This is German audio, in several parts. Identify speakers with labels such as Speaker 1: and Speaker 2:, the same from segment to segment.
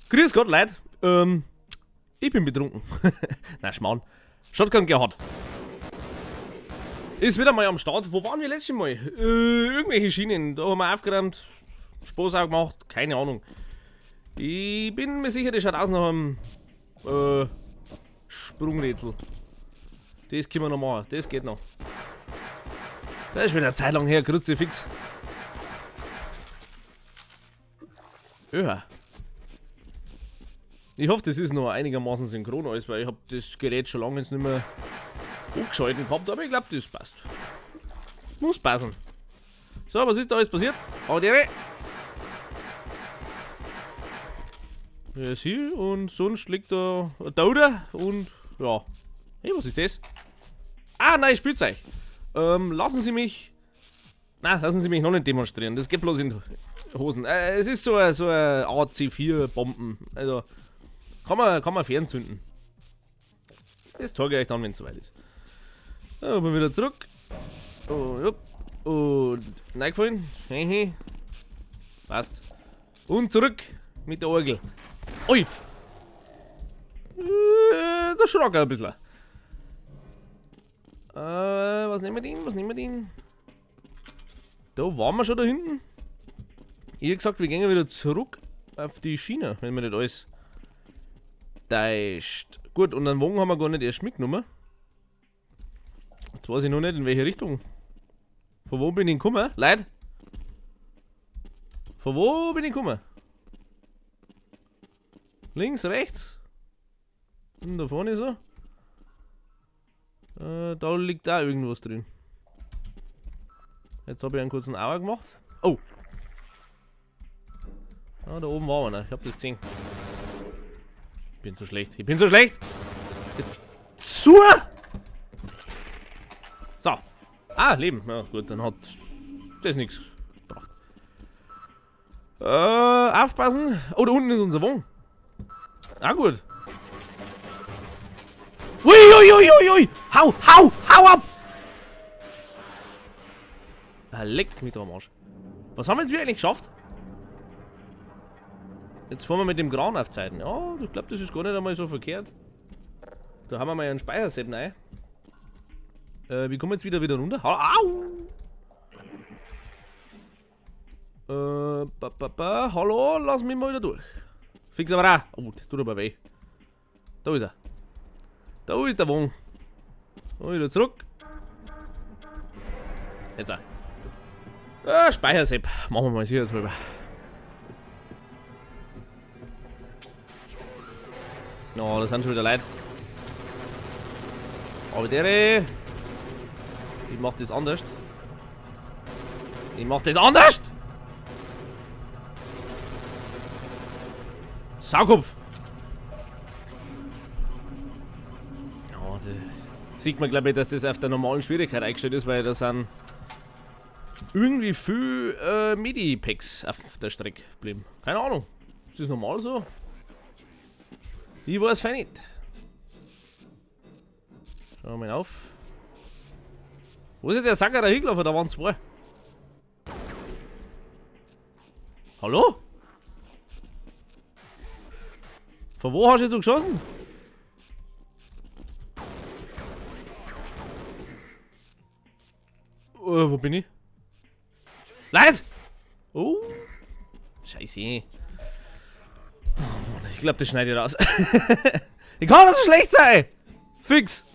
Speaker 1: Grüß Gott, Leute. Ich bin betrunken. Nein, Schmarrn. Shotgun Gerhard. Ist wieder mal am Start. Wo waren wir letztes Mal? Irgendwelche Schienen. Da haben wir aufgeräumt. Spaß auch gemacht. Keine Ahnung. Ich bin mir sicher, das schaut aus nach einem Sprungrätsel. Das können wir noch machen. Das geht noch. Das ist wieder eine Zeit lang her. Grütze fix. Ja. Ich hoffe, das ist noch einigermaßen synchron alles, weil ich habe das Gerät schon lange jetzt nicht mehr hochgeschalten gehabt, aber ich glaube, das passt. Muss passen. So, was ist da alles passiert? Adere. Er ist hier und sonst liegt da ein Dauder und ja. Hey, was ist das? Ah, nein, Spielzeug. Lassen Sie mich noch nicht demonstrieren. Das geht bloß in Hosen. Es ist so eine AC4-Bomben. Also, kann man fernzünden. Das zeige ich euch dann, wenn es soweit ist. Ja, aber wieder zurück. Und reingefallen. Passt. Und zurück mit der Orgel. Ui! Da schrak er ein bisschen. Was nehmen wir den? Da waren wir schon da hinten. Ich hab gesagt, wir gehen wieder zurück auf die Schiene, wenn man nicht alles täuscht. Gut, und einen Wagen haben wir gar nicht erst mitgenommen. Jetzt weiß ich noch nicht, in welche Richtung. Von wo bin ich gekommen? Leute? Von wo bin ich gekommen? Links, rechts? Und da vorne so? Da liegt auch irgendwas drin. Jetzt habe ich einen kurzen Auer gemacht. Oh! Ah, da oben war einer. Ich hab das gesehen. Ich bin so schlecht. Zu! So. Ah, Leben. Ja, gut, dann hat das nichts gebracht. Aufpassen. Oh, da unten ist unser Wagen. Ah, gut. Ui. Hau ab! Leck mich da am Arsch. Was haben wir jetzt wieder eigentlich geschafft? Jetzt fahren wir mit dem Kran auf Zeiten. Ja, ich glaube, das ist gar nicht einmal so verkehrt. Da haben wir mal einen Speicherset rein. Wie kommen wir jetzt wieder runter? Au! Hallo, lass mich mal wieder durch. Fix aber auch. Oh, das tut aber weh. Da ist er. Da ist der Wagen. Wieder zurück. Jetzt auch. Speicherset. Machen wir mal sicherheitshalber. Oh, das sind schon wieder Leute. Aber ich mach das anders. Saukopf! Ja, da sieht man, glaube ich, dass das auf der normalen Schwierigkeit eingestellt ist, weil da sind irgendwie viel Midi-Packs auf der Strecke geblieben. Keine Ahnung. Ist das normal so? Ich weiß fein nicht. Schauen wir mal auf. Wo ist jetzt der Sacker da hingelaufen? Da waren zwei. Hallo? Von wo hast du jetzt so geschossen? Wo bin ich? Leid! Oh! Scheiße. Oh Mann, ich glaube, das schneide ich raus. Wie kann das so schlecht sein? Fix!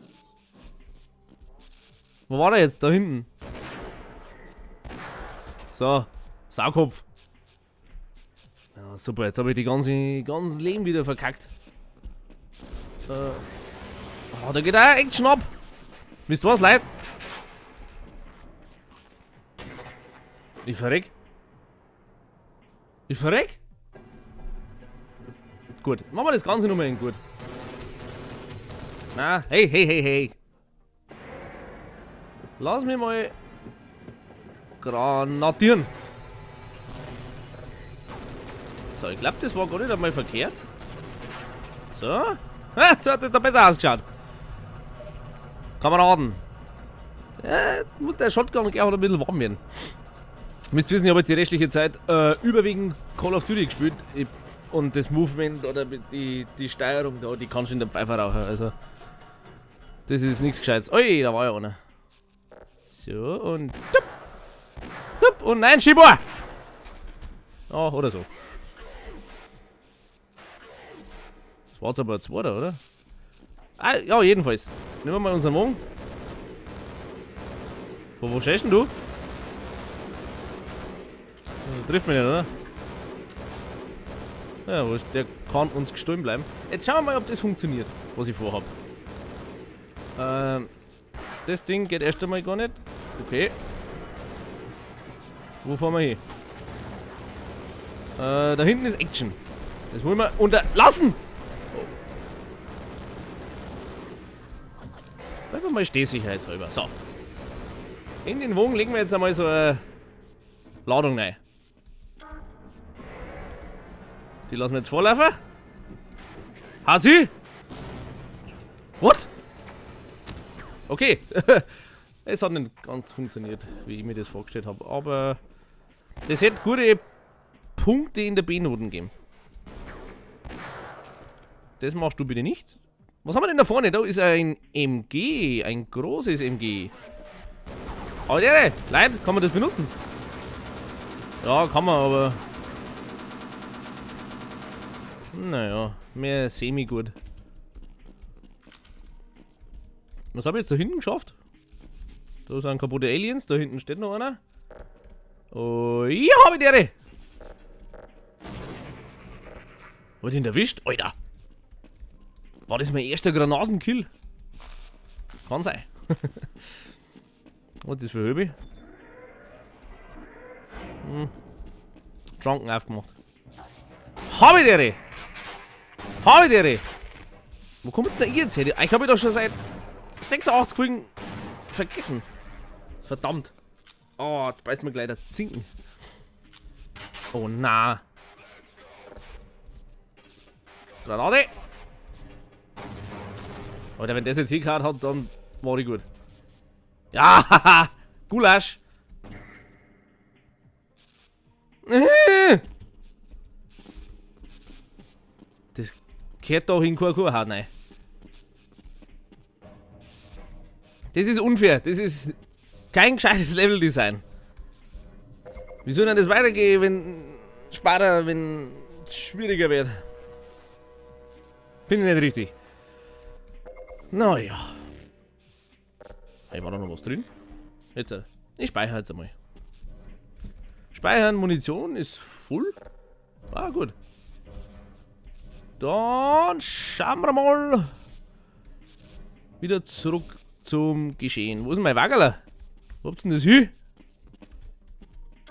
Speaker 1: Wo war der jetzt? Da hinten. So. Saukopf. Ja, super. Jetzt habe ich die ganzes Leben wieder verkackt. Oh, da geht auch echt schnapp. Wisst ihr was, Leute? Ich verreck. Gut. Machen wir das Ganze nochmal in gut. Na, hey. Lass mich mal granatieren. So, ich glaube, das war gar nicht einmal verkehrt. So. So hat das da besser ausgeschaut. Kameraden. Muss der Shotgun auch ein bisschen warm werden. Müsst wissen, ich habe jetzt die restliche Zeit überwiegend Call of Duty gespielt. Ich Und das Movement oder die Steuerung da, die kannst du in der Pfeife rauchen. Also, das ist nichts Gescheites. Ui, da war ja einer. So, und tup, tup, und nein, Schibor! Ah, oder so. Das war jetzt aber ein zweiter, oder? Ah, ja, jedenfalls. Nehmen wir mal unseren Wagen. Von wo stehst denn du? Trifft mich nicht, oder? Ja, der kann uns gestohlen bleiben. Jetzt schauen wir mal, ob das funktioniert, was ich vorhab. Das Ding geht erst einmal gar nicht. Okay. Wo fahren wir hin? Da hinten ist Action. Das wollen wir unterlassen! Bleiben wir mal stehen, sicherheitshalber. So. In den Wagen legen wir jetzt einmal so eine Ladung rein. Die lassen wir jetzt vorlaufen. Hasi? What? Okay. Es hat nicht ganz funktioniert, wie ich mir das vorgestellt habe. Aber das hätte gute Punkte in der B-Noten geben. Das machst du bitte nicht. Was haben wir denn da vorne? Da ist ein MG. Ein großes MG. Aber der, Leute, kann man das benutzen? Ja, kann man, aber... Naja, mehr semi-gut. Was habe ich jetzt da hinten geschafft? Da sind kaputte Aliens, da hinten steht noch einer. Oh, ja, habe ich der! Hab ich den erwischt? Alter! War das mein erster Granatenkill? Kann sein. Was ist das für Höbe? Drunken aufgemacht. Hab ich der! Hab ich der! Wo kommt jetzt der jetzt her? Ich habe doch schon seit 86 Folgen vergessen. Verdammt. Oh, da beißt mir gleich der Zinken. Oh na. Granate! Alter, wenn das jetzt hingehauen hat, dann war ich gut. Ja, haha! Gulasch! Das gehört doch in kein Kuhhaut rein. Das ist unfair. Das ist kein gescheites Leveldesign. Wie soll denn das weitergehen, wenn es schwieriger wird? Finde ich nicht richtig. Naja. Hey, war da noch was drin? Jetzt, ich speichere jetzt einmal. Speichern, Munition ist full. Ah, gut. Dann schauen wir mal wieder zurück zum Geschehen. Wo ist denn mein Waggerler? Wo habt ihr denn das hin?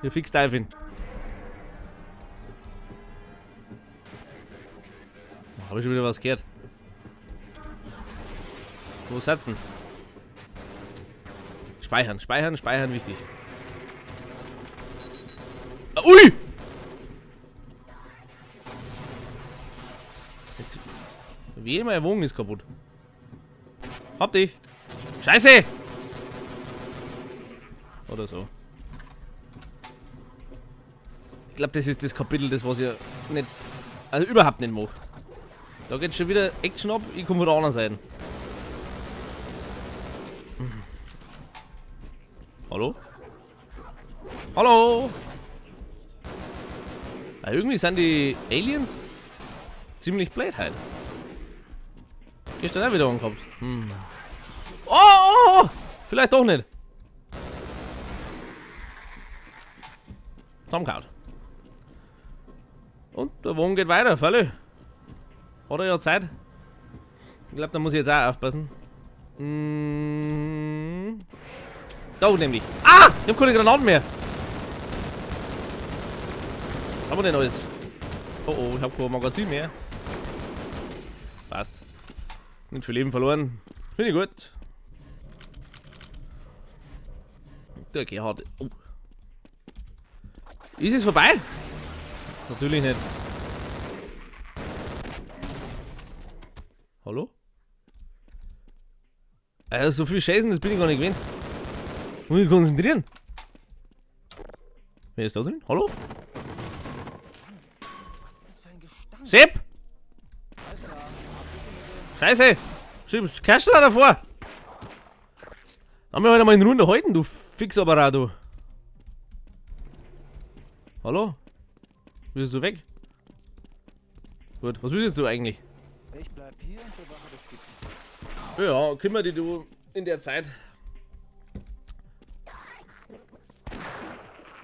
Speaker 1: Ihr Fix-Teufel. Habe ich schon wieder was gehört. Wo sitzen? Speichern, speichern, speichern, wichtig. Ui! Jetzt. Wie mein Wagen ist kaputt. Hab dich! Scheiße! Oder so. Ich glaube, das ist das Kapitel, das was ich nicht. Also überhaupt nicht mache. Da geht schon wieder Action ab, ich komme von der anderen Seite. Hallo? Hallo? Ja, irgendwie sind die Aliens ziemlich blöd halt. Gestern auch wieder angehabt. Oh! Vielleicht doch nicht. Zusammengehauen. Und der Wagen geht weiter, völlig. Hat er ja Zeit. Ich glaube, da muss ich jetzt auch aufpassen. Da nämlich. Ah! Ich hab keine Granaten mehr. Was haben wir denn alles? Oh oh, ich hab kein Magazin mehr. Passt. Nicht viel Leben verloren. Finde ich gut. Der Gerhard. Oh. Ist es vorbei? Natürlich nicht. Hallo? So viel Scheißen, das bin ich gar nicht gewöhnt. Muss ich konzentrieren. Wer ist da drin? Hallo?
Speaker 2: Was ist das für ein Gestank?
Speaker 1: Sepp! Scheiße! Kannst du da davor? Haben wir heute mal in Runde halten, du Fixapparat, du. Hallo? Bist du weg? Gut, was willst du eigentlich?
Speaker 2: Ich bleib hier und bewache das Gebiet.
Speaker 1: Ja, kümmere dich du in der Zeit.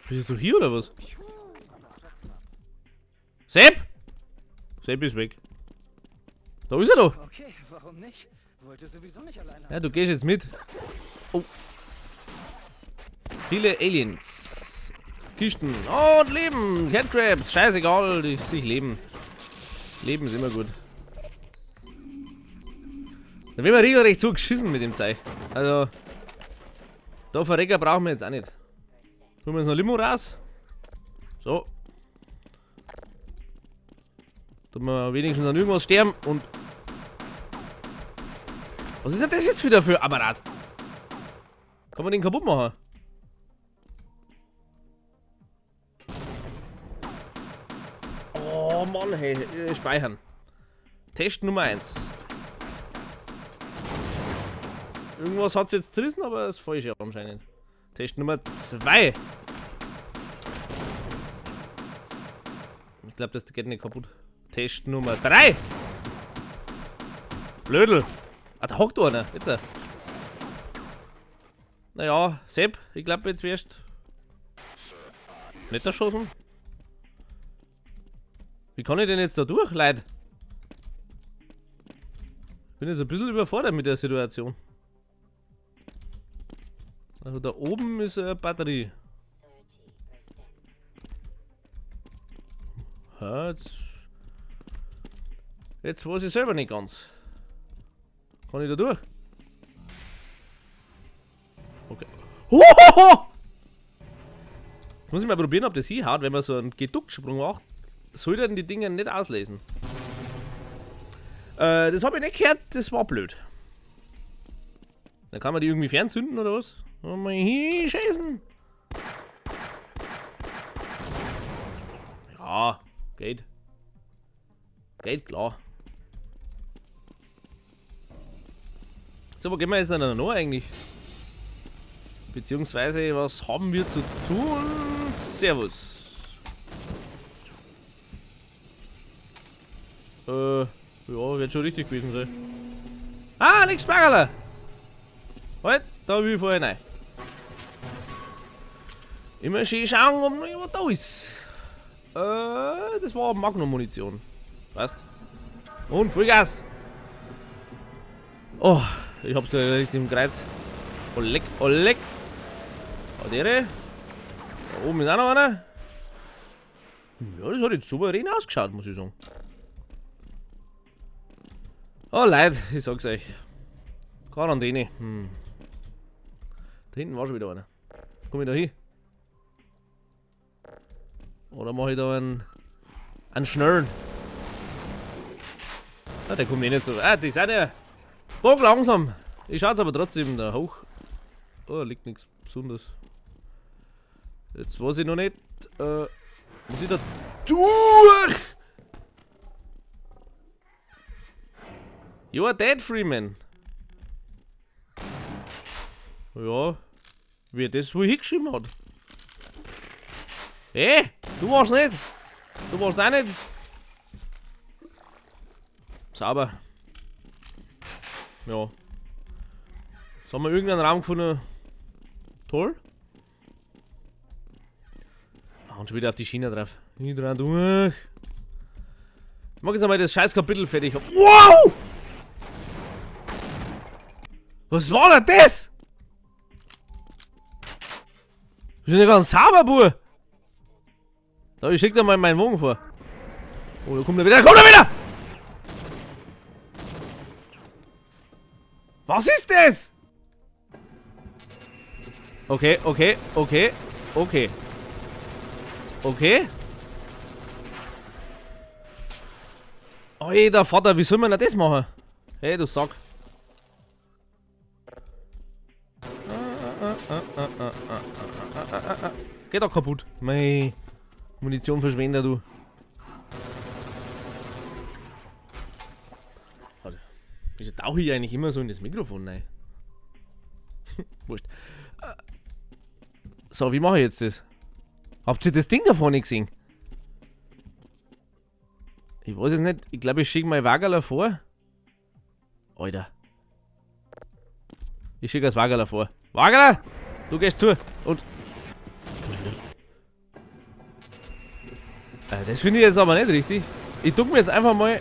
Speaker 1: Bist du hier oder was? Sepp! Sepp ist weg. Da ist er doch.
Speaker 2: Okay, warum nicht? Wollte sowieso nicht alleine.
Speaker 1: Ja, du gehst jetzt mit. Oh. Viele Aliens. Kisten. Oh, und Leben. Headcrabs. Scheißegal. Die sich leben. Leben ist immer gut. Da werden wir regelrecht so geschissen mit dem Zeug. Also. Da Verrecker brauchen wir jetzt auch nicht. Holen wir uns noch Limo raus. So. Dass wir wenigstens an irgendwas sterben und. Was ist denn das jetzt wieder für ein Apparat? Kann man den kaputt machen? Oh Mann, hey, speichern. Test Nummer 1. Irgendwas hat es jetzt zerrissen, aber das falsche anscheinend. Test Nummer 2. Ich glaube, das geht nicht kaputt. Test Nummer 3. Blödel. Ah, da hockt einer. Jetzt. Naja, Sepp, ich glaube, jetzt wirst nicht erschossen. Wie kann ich denn jetzt da durch, Leute? Ich bin jetzt ein bisschen überfordert mit der Situation. Also da oben ist eine Batterie. Ja, jetzt weiß ich selber nicht ganz. Kann ich da durch? Okay. Hohoho! Muss ich mal probieren, ob das hinhaut, wenn man so einen Geducktsprung macht. Sollten die Dinge nicht auslesen. Das habe ich nicht gehört, das war blöd. Dann kann man die irgendwie fernzünden oder was? Mal hinschießen. Ja, geht. Geht klar. So, wo gehen wir jetzt dann noch eigentlich? Beziehungsweise, was haben wir zu tun? Servus. Ja, wird schon richtig gewesen sein. Ah, nix Spargel! Halt, da will ich vorher rein. Immer schön schauen, ob noch jemand da ist. Das war Magnum-Munition. Passt. Und Vollgas! Oh, ich hab's ja direkt im Kreuz. Oleg, Oleg. Da oben ist auch noch einer. Ja, das hat jetzt souverän ausgeschaut, muss ich sagen. Oh Leute, ich sag's euch. Quarantäne. Da hinten war schon wieder einer. Komm ich da hin? Oder mache ich da einen schnellen? Ah, der kommt eh nicht so. Ah, die sind ja bock langsam. Ich schaut's aber trotzdem da hoch. Oh, liegt nichts Besonderes. Jetzt weiß ich noch nicht. Muss ich da durch? You are dead, Freeman. Ja, wie das wohl hingeschrieben hat. Hey, du warst nicht. Du warst auch nicht. Sauber. Ja. Jetzt haben wir irgendeinen Raum gefunden. Toll. Und schon wieder auf die Schiene drauf. Hier dran durch. Ich mag jetzt einmal das scheiß Kapitel fertig. Wow! Was war denn das? Ich bin ja ganz sauber, Bub. Da, ich schick dir mal meinen Wagen vor. Oh, da kommt er wieder. Kommt er wieder! Was ist das? Okay, okay, okay, okay. Okay. Oh, der Vater, wie soll man denn das machen? Hey, du Sack. Geht doch kaputt. Mei. Munition verschwendet, du. Wieso tauche ich eigentlich immer so in das Mikrofon rein? Wurscht. So, wie mache ich jetzt das? Habt ihr das Ding da vorne gesehen? Ich weiß es nicht. Ich glaube, ich schicke mein Waggerler vor. Alter. Ich schicke das Waggerler vor. Waggerler! Du gehst zu. Und... das finde ich jetzt aber nicht richtig. Ich duck mir jetzt einfach mal...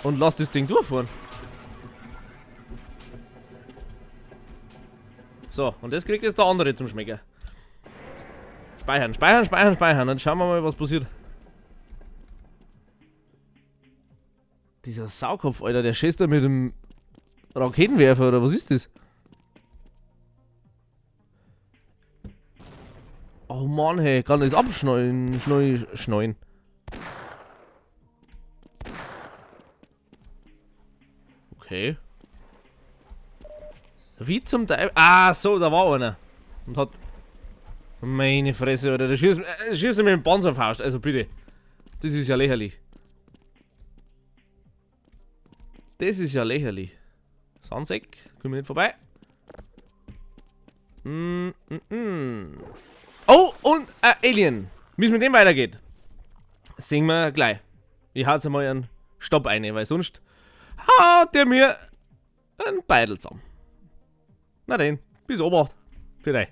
Speaker 1: und lass das Ding durchfahren. So, und das kriegt jetzt der andere zum Schmecker. Speichern, speichern, speichern, speichern. Dann schauen wir mal, was passiert. Dieser Saukopf, Alter, der schießt da mit dem Raketenwerfer, oder was ist das? Oh Mann, hey, kann das abschneiden, schneuen. Okay. Wie zum Teil. Ah, so, da war einer. Und hat. Meine Fresse, Alter, der schießt mit dem Panzerfaust, also bitte. Das ist ja lächerlich. Das ist ja lächerlich. Sandsäck, kommen wir nicht vorbei. Oh, und Alien. Wie es mit dem weitergeht, sehen wir gleich. Ich hau jetzt einmal einen Stopp ein, weil sonst haut der mir einen Beidel zusammen. Na denn, bis Obacht. Für dich.